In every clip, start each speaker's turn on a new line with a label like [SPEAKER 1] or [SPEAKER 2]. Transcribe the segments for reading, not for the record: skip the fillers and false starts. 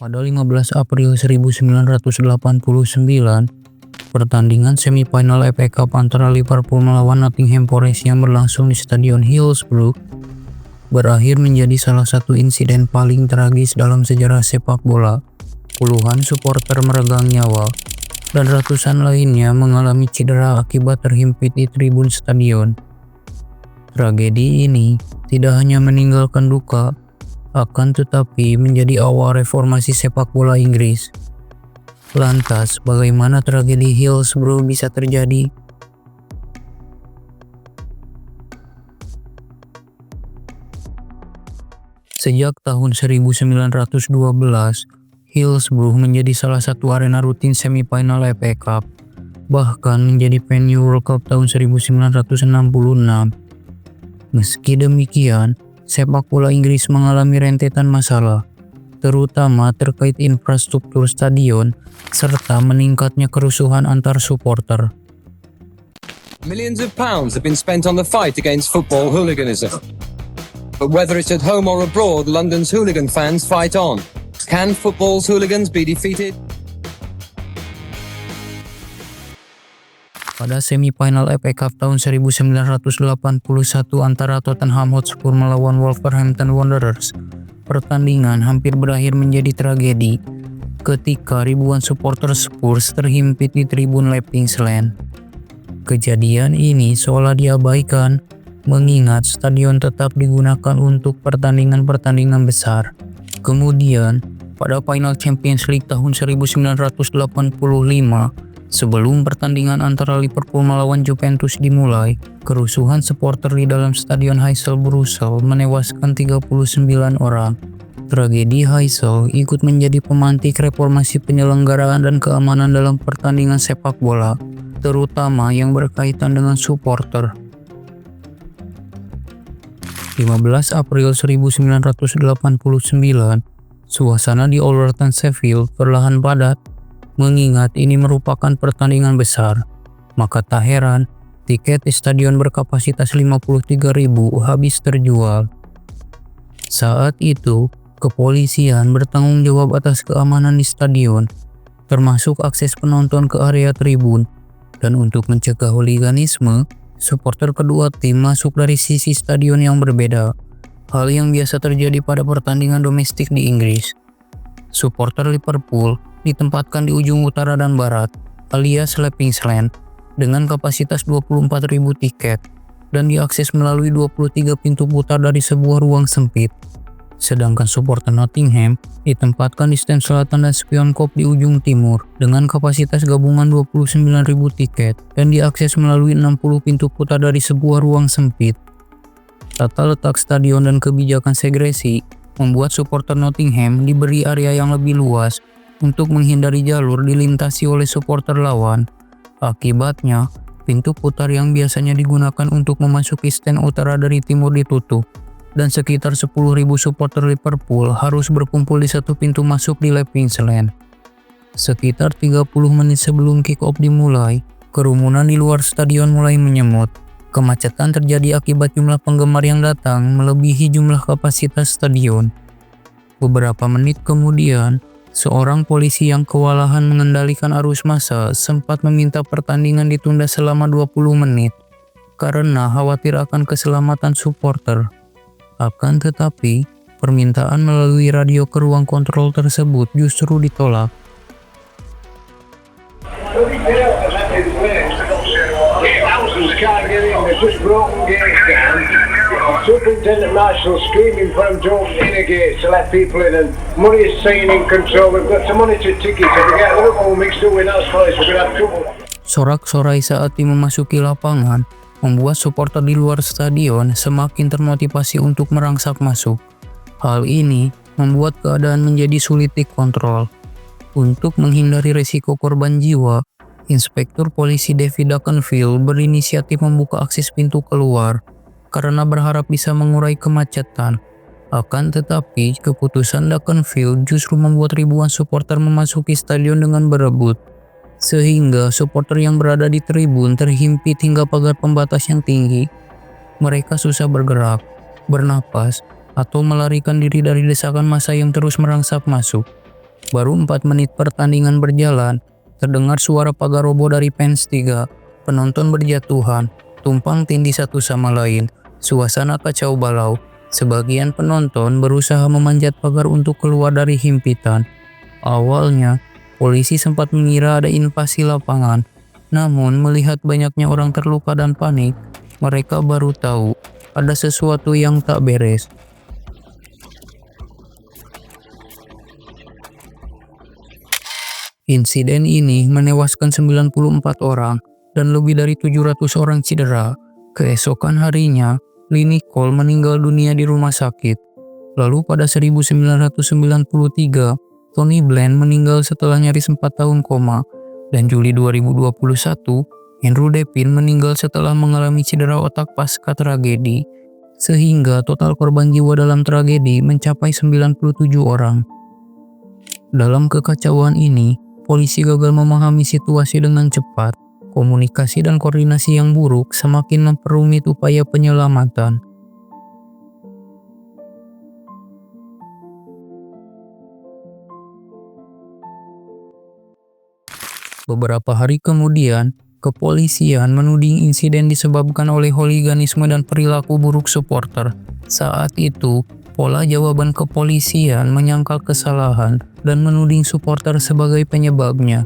[SPEAKER 1] Pada 15 April 1989, pertandingan semifinal FA Cup antara Liverpool melawan Nottingham Forest yang berlangsung di Stadion Hillsborough berakhir menjadi salah satu insiden paling tragis dalam sejarah sepak bola. Puluhan supporter meregang nyawa dan ratusan lainnya mengalami cedera akibat terhimpit di tribun stadion. Tragedi ini tidak hanya meninggalkan duka, akan tetapi menjadi awal reformasi sepak bola Inggris. Lantas, bagaimana tragedi Hillsborough bisa terjadi? Sejak tahun 1912, Hillsborough menjadi salah satu arena rutin semifinal FA Cup, bahkan menjadi venue World Cup tahun 1966. Meski demikian, sepak bola Inggris mengalami rentetan masalah, terutama terkait infrastruktur stadion serta meningkatnya kerusuhan antar supporter.
[SPEAKER 2] Millions of pounds have been spent on the fight against football hooliganism. But whether it's at home or abroad, London's hooligan fans fight on. Can football's hooligans be defeated?
[SPEAKER 1] Pada semifinal FA Cup tahun 1981 antara Tottenham Hotspur melawan Wolverhampton Wanderers, pertandingan hampir berakhir menjadi tragedi ketika ribuan supporter Spurs terhimpit di tribun Leppings Lane. Kejadian ini seolah diabaikan, mengingat stadion tetap digunakan untuk pertandingan-pertandingan besar. Kemudian, pada final Champions League tahun 1985, sebelum pertandingan antara Liverpool melawan Juventus dimulai, kerusuhan supporter di dalam Stadion Heysel Brussel menewaskan 39 orang. Tragedi Heysel ikut menjadi pemantik reformasi penyelenggaraan dan keamanan dalam pertandingan sepak bola, terutama yang berkaitan dengan supporter. 15 April 1989, suasana di Alderton Sheffield perlahan padat. Mengingat ini merupakan pertandingan besar, maka tak heran tiket di stadion berkapasitas 53.000 habis terjual. Saat itu, kepolisian bertanggung jawab atas keamanan di stadion, termasuk akses penonton ke area tribun, dan untuk mencegah hooliganisme, supporter kedua tim masuk dari sisi stadion yang berbeda, hal yang biasa terjadi pada pertandingan domestik di Inggris. Supporter Liverpool ditempatkan di ujung utara dan barat, alias Leppings Lane, dengan kapasitas 24.000 tiket dan diakses melalui 23 pintu putar dari sebuah ruang sempit. Sedangkan supporter Nottingham ditempatkan di stand selatan dan spion kop di ujung timur dengan kapasitas gabungan 29.000 tiket dan diakses melalui 60 pintu putar dari sebuah ruang sempit. Tata letak stadion dan kebijakan segresi membuat supporter Nottingham diberi area yang lebih luas untuk menghindari jalur dilintasi oleh supporter lawan. Akibatnya, pintu putar yang biasanya digunakan untuk memasuki stand utara dari timur ditutup, dan sekitar 10.000 supporter Liverpool harus berkumpul di satu pintu masuk di Leppings Lane. Sekitar 30 menit sebelum kick-off dimulai, kerumunan di luar stadion mulai menyemut. Kemacetan terjadi akibat jumlah penggemar yang datang melebihi jumlah kapasitas stadion. Beberapa menit kemudian, seorang polisi yang kewalahan mengendalikan arus massa sempat meminta pertandingan ditunda selama 20 menit karena khawatir akan keselamatan supporter. Akan tetapi, permintaan melalui radio ke ruang kontrol tersebut justru ditolak.
[SPEAKER 3] Superintendent Marshall screaming for them to open inner gates to let people in, and money is seen in control. We've got to monitor tickets. If we get Liverpool mixed up with that Scottish, we're going to have trouble.
[SPEAKER 1] Sorak-sorai saat tim memasuki lapangan membuat supporter di luar stadion semakin termotivasi untuk merangsak masuk. Hal ini membuat keadaan menjadi sulit dikontrol. Untuk menghindari risiko korban jiwa, Inspektur Polisi David Duckenfield berinisiatif membuka akses pintu keluar karena berharap bisa mengurai kemacetan. Akan tetapi, keputusan Duckenfield justru membuat ribuan supporter memasuki stadion dengan berebut, sehingga supporter yang berada di tribun terhimpit hingga pagar pembatas yang tinggi. Mereka susah bergerak, bernapas, atau melarikan diri dari desakan massa yang terus merangsak masuk. Baru 4 menit pertandingan berjalan, terdengar suara pagar roboh dari fans 3. Penonton berjatuhan, tumpang tindih satu sama lain. Suasana kacau balau. Sebagian penonton berusaha memanjat pagar untuk keluar dari himpitan. Awalnya, polisi sempat mengira ada invasi lapangan. Namun, melihat banyaknya orang terluka dan panik, mereka baru tahu ada sesuatu yang tak beres. Insiden ini menewaskan 94 orang dan lebih dari 700 orang cedera. Keesokan harinya, Lee Nicole meninggal dunia di rumah sakit. Lalu pada 1993, Tony Bland meninggal setelah nyaris 4 tahun koma. Dan Juli 2021, Andrew Devin meninggal setelah mengalami cedera otak pasca tragedi. Sehingga total korban jiwa dalam tragedi mencapai 97 orang. Dalam kekacauan ini, polisi gagal memahami situasi dengan cepat. Komunikasi dan koordinasi yang buruk semakin memperumit upaya penyelamatan. Beberapa hari kemudian, kepolisian menuding insiden disebabkan oleh hooliganisme dan perilaku buruk supporter. Saat itu, pola jawaban kepolisian menyangkal kesalahan dan menuding supporter sebagai penyebabnya.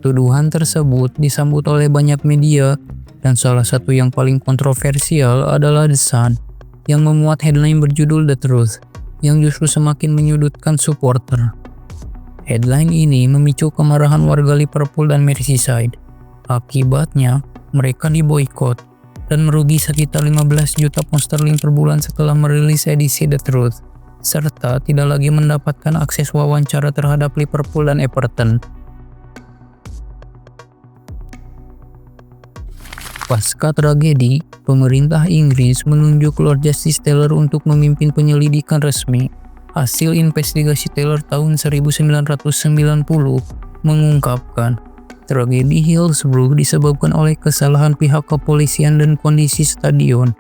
[SPEAKER 1] Tuduhan tersebut disambut oleh banyak media, dan salah satu yang paling kontroversial adalah The Sun, yang memuat headline berjudul The Truth, yang justru semakin menyudutkan supporter. Headline ini memicu kemarahan warga Liverpool dan Merseyside. Akibatnya, mereka diboikot dan merugi sekitar 15 juta pound sterling per bulan setelah merilis edisi The Truth, serta tidak lagi mendapatkan akses wawancara terhadap Liverpool dan Everton. Pasca tragedi, pemerintah Inggris menunjuk Lord Justice Taylor untuk memimpin penyelidikan resmi. Hasil investigasi Taylor tahun 1990 mengungkapkan tragedi Hillsborough disebabkan oleh kesalahan pihak kepolisian dan kondisi stadion.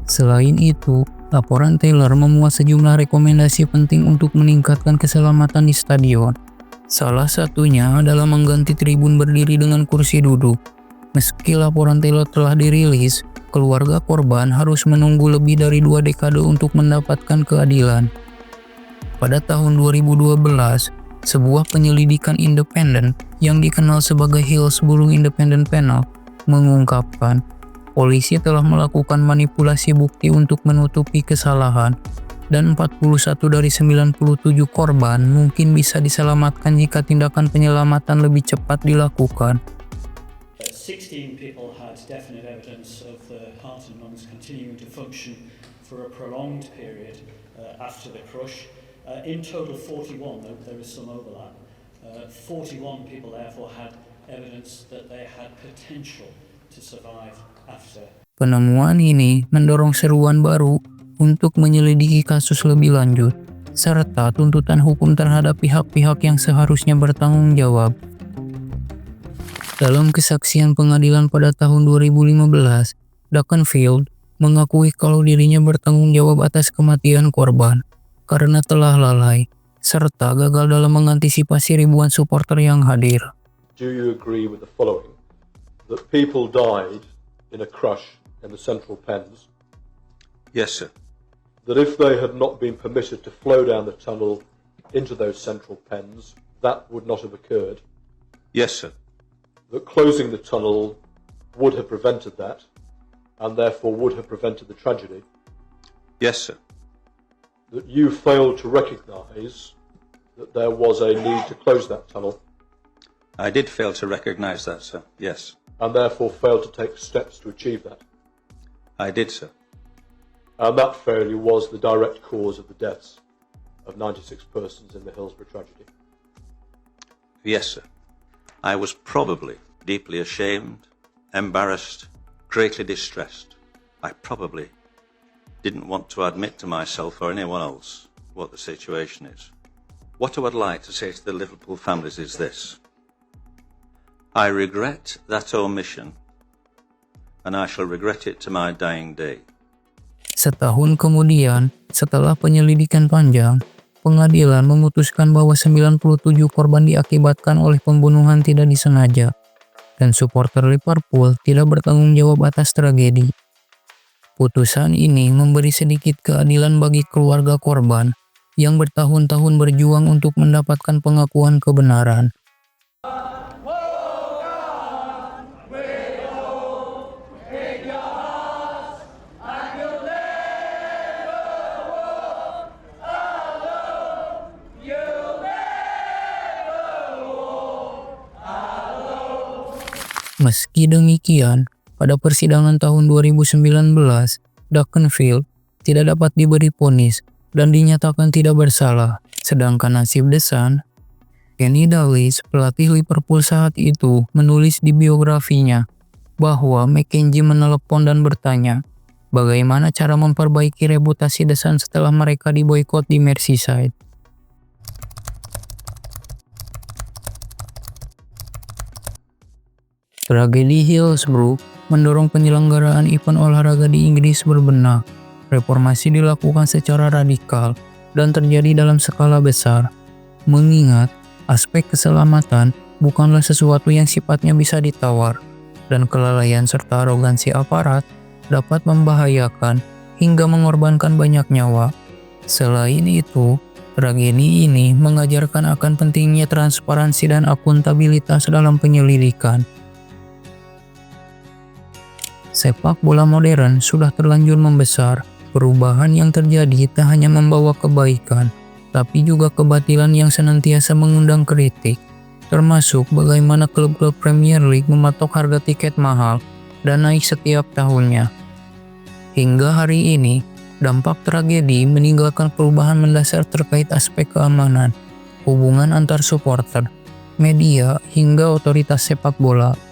[SPEAKER 1] Selain itu, laporan Taylor memuat sejumlah rekomendasi penting untuk meningkatkan keselamatan di stadion. Salah satunya adalah mengganti tribun berdiri dengan kursi duduk. Meski laporan Taylor telah dirilis, keluarga korban harus menunggu lebih dari 2 dekade untuk mendapatkan keadilan. Pada tahun 2012, sebuah penyelidikan independen yang dikenal sebagai Hillsborough Independent Panel mengungkapkan polisi telah melakukan manipulasi bukti untuk menutupi kesalahan, dan 41 dari 97 korban mungkin bisa diselamatkan jika tindakan penyelamatan lebih cepat dilakukan.
[SPEAKER 4] 16 people had definite evidence of the heart and lungs continuing to function for a prolonged period after the crush. In total 41, there is some overlap. 41 people therefore had evidence that they had potential to survive after.
[SPEAKER 1] Penemuan ini mendorong seruan baru untuk menyelidiki kasus lebih lanjut, serta tuntutan hukum terhadap pihak-pihak yang seharusnya bertanggung jawab. Dalam kesaksian pengadilan pada tahun 2015, Duckenfield mengakui kalau dirinya bertanggung jawab atas kematian korban karena telah lalai, serta gagal dalam mengantisipasi ribuan supporter yang hadir.
[SPEAKER 5] Do you agree with the following? That people died in a crush in the central pens?
[SPEAKER 6] Yes, sir.
[SPEAKER 5] That if they had not been permitted to flow down the tunnel into those central pens, that would not have occurred?
[SPEAKER 6] Yes, sir.
[SPEAKER 5] That closing the tunnel would have prevented that, and therefore would have prevented the tragedy?
[SPEAKER 6] Yes, sir.
[SPEAKER 5] That you failed to recognise that there was a need to close that tunnel?
[SPEAKER 6] I did fail to recognise that, sir. Yes.
[SPEAKER 5] And therefore failed to take steps to achieve that?
[SPEAKER 6] I did, sir.
[SPEAKER 5] And that failure was the direct cause of the deaths of 96 persons in the Hillsborough tragedy?
[SPEAKER 6] Yes, sir. I was probably deeply ashamed, embarrassed, greatly distressed. I probably didn't want to admit to myself or anyone else what the situation is. What I would like to say to the Liverpool families is this. I regret that omission, and I shall regret it to my dying day.
[SPEAKER 1] Setahun kemudian, setelah penyelidikan panjang, Pengadilan memutuskan bahwa 97 korban diakibatkan oleh pembunuhan tidak disengaja, dan supporter Liverpool tidak bertanggung jawab atas tragedi. Putusan ini memberi sedikit keadilan bagi keluarga korban yang bertahun-tahun berjuang untuk mendapatkan pengakuan kebenaran. Meski demikian, pada persidangan tahun 2019, Duckenfield tidak dapat diberi vonis dan dinyatakan tidak bersalah. Sedangkan nasib The Sun, Kenny Dalglish, pelatih Liverpool saat itu, menulis di biografinya bahwa McKenzie menelepon dan bertanya bagaimana cara memperbaiki reputasi The Sun setelah mereka diboikot di Merseyside. Tragedi Hillsborough mendorong penyelenggaraan event olahraga di Inggris berbenah. Reformasi dilakukan secara radikal dan terjadi dalam skala besar, mengingat aspek keselamatan bukanlah sesuatu yang sifatnya bisa ditawar, dan kelalaian serta arogansi aparat dapat membahayakan hingga mengorbankan banyak nyawa. Selain itu, tragedi ini mengajarkan akan pentingnya transparansi dan akuntabilitas dalam penyelidikan. Sepak bola modern sudah terlanjur membesar. Perubahan yang terjadi tak hanya membawa kebaikan, tapi juga kebatilan yang senantiasa mengundang kritik, termasuk bagaimana klub-klub Premier League mematok harga tiket mahal dan naik setiap tahunnya. Hingga hari ini, dampak tragedi meninggalkan perubahan mendasar terkait aspek keamanan, hubungan antar supporter, media, hingga otoritas sepak bola.